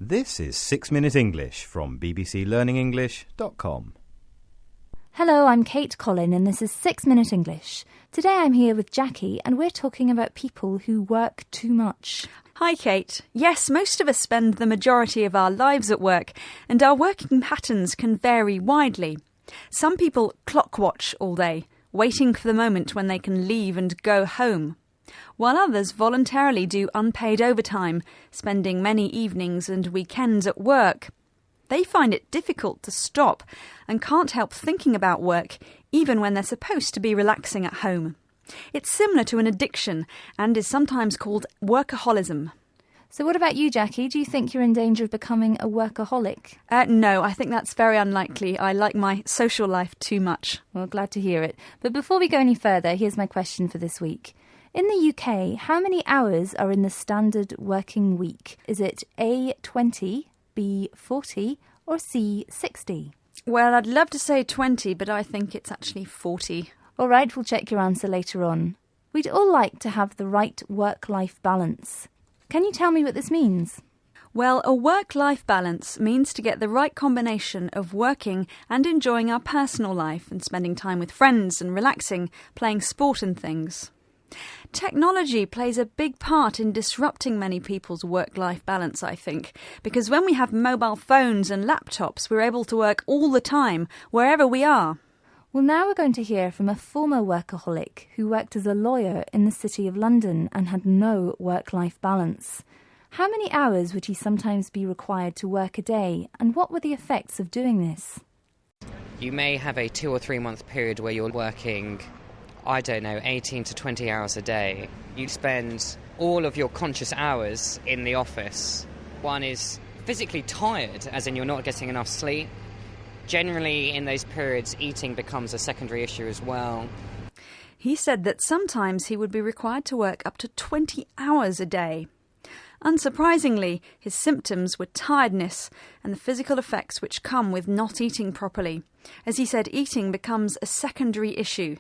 This is 6 Minute English from bbclearningenglish.com. Hello, I'm Kate Collin and this is 6 Minute English. Today I'm here with Jackie and we're talking about people who work too much. Hi Kate. Yes, most of us spend the majority of our lives at work and our working patterns can vary widely. Some people clock watch all day, waiting for the moment when they can leave and go home, while others voluntarily do unpaid overtime, spending many evenings and weekends at work. They find it difficult to stop and can't help thinking about work even when they're supposed to be relaxing at home. It's similar to an addiction and is sometimes called workaholism. So what about you, Jackie? Do you think you're in danger of becoming a workaholic? No, I think that's very unlikely. I like my social life too much. Well, glad to hear it. But before we go any further, here's my question for this week. In the UK, how many hours are in the standard working week? Is it A, 20, B, 40 or C, 60? Well, I'd love to say 20, but I think it's actually 40. All right, we'll check your answer later on. We'd all like to have the right work-life balance. Can you tell me what this means? Well, a work-life balance means to get the right combination of working and enjoying our personal life and spending time with friends and relaxing, playing sport and things. Technology plays a big part in disrupting many people's work-life balance, I think, because when we have mobile phones and laptops, we're able to work all the time, wherever we are. Well, now we're going to hear from a former workaholic who worked as a lawyer in the City of London and had no work-life balance. How many hours would he sometimes be required to work a day, and what were the effects of doing this? You may have a 2 or 3 month period where you're working 18 to 20 hours a day. You spend all of your conscious hours in the office. One is physically tired, as in you're not getting enough sleep. Generally, in those periods, eating becomes a secondary issue as well. He said that sometimes he would be required to work up to 20 hours a day. Unsurprisingly, his symptoms were tiredness and the physical effects which come with not eating properly. As he said, eating becomes a secondary issue.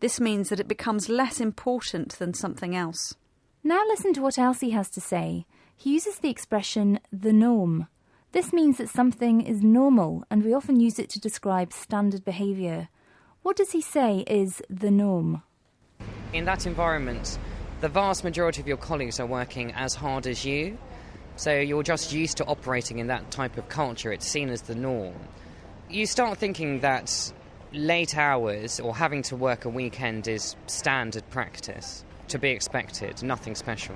This means that it becomes less important than something else. Now listen to what else he has to say. He uses the expression the norm. This means that something is normal, and we often use it to describe standard behaviour. What does he say is the norm? In that environment, the vast majority of your colleagues are working as hard as you, so you're just used to operating in that type of culture. It's seen as the norm. You start thinking that late hours or having to work a weekend is standard practice, to be expected, nothing special.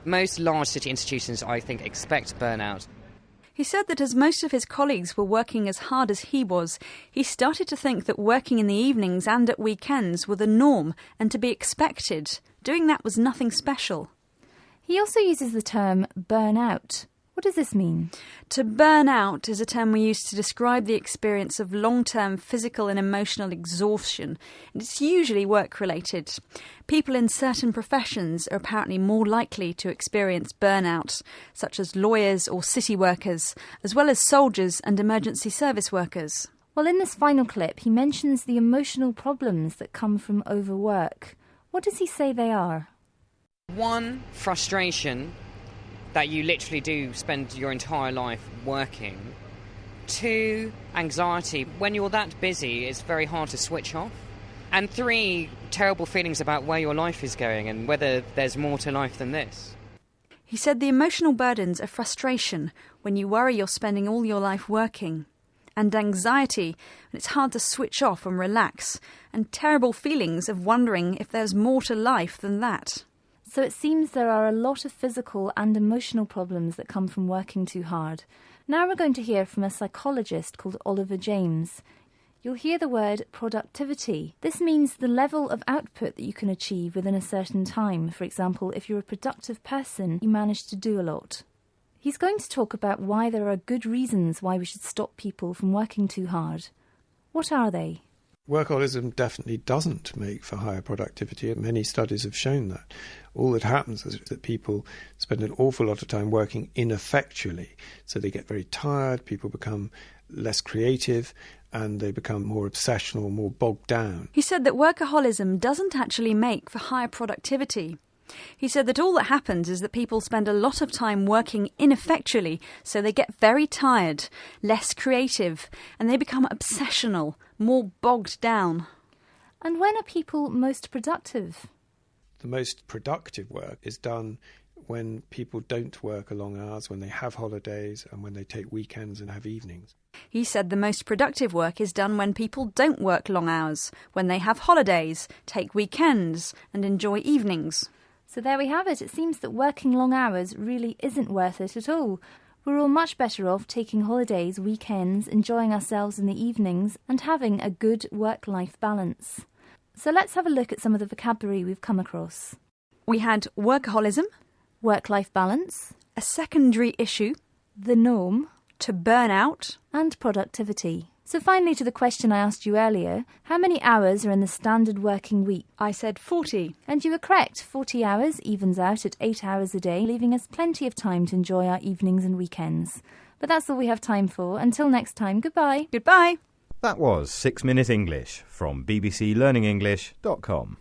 Most large city institutions, I think, expect burnout. He said that as most of his colleagues were working as hard as he was, he started to think that working in the evenings and at weekends were the norm and to be expected. Doing that was nothing special. He also uses the term burnout. What does this mean? To burn out is a term we use to describe the experience of long-term physical and emotional exhaustion. And it's usually work-related. People in certain professions are apparently more likely to experience burnout, such as lawyers or city workers, as well as soldiers and emergency service workers. Well, in this final clip, he mentions the emotional problems that come from overwork. What does he say they are? One, frustration that you literally do spend your entire life working. 2, anxiety. When you're that busy, it's very hard to switch off. And 3, terrible feelings about where your life is going and whether there's more to life than this. He said the emotional burdens are frustration when you worry you're spending all your life working, and anxiety when it's hard to switch off and relax, and terrible feelings of wondering if there's more to life than that. So it seems there are a lot of physical and emotional problems that come from working too hard. Now we're going to hear from a psychologist called Oliver James. You'll hear the word productivity. This means the level of output that you can achieve within a certain time. For example, if you're a productive person, you manage to do a lot. He's going to talk about why there are good reasons why we should stop people from working too hard. What are they? Workaholism definitely doesn't make for higher productivity, and many studies have shown that. All that happens is that people spend an awful lot of time working ineffectually, so they get very tired, people become less creative, and they become more obsessional, more bogged down. He said that workaholism doesn't actually make for higher productivity. He said that all that happens is that people spend a lot of time working ineffectually, so they get very tired, less creative, and they become obsessional, more bogged down. And when are people most productive? The most productive work is done when people don't work long hours, when they have holidays, and when they take weekends and have evenings. He said the most productive work is done when people don't work long hours, when they have holidays, take weekends, and enjoy evenings. So there we have it. It seems that working long hours really isn't worth it at all. We're all much better off taking holidays, weekends, enjoying ourselves in the evenings, and having a good work-life balance. So let's have a look at some of the vocabulary we've come across. We had workaholism, Work-life balance, a secondary issue, the norm, to burn out, and productivity. So finally, to the question I asked you earlier, how many hours are in the standard working week? I said 40. And you were correct. 40 hours evens out at 8 hours a day, leaving us plenty of time to enjoy our evenings and weekends. But that's all we have time for. Until next time, goodbye. Goodbye. That was 6 Minute English from bbclearningenglish.com.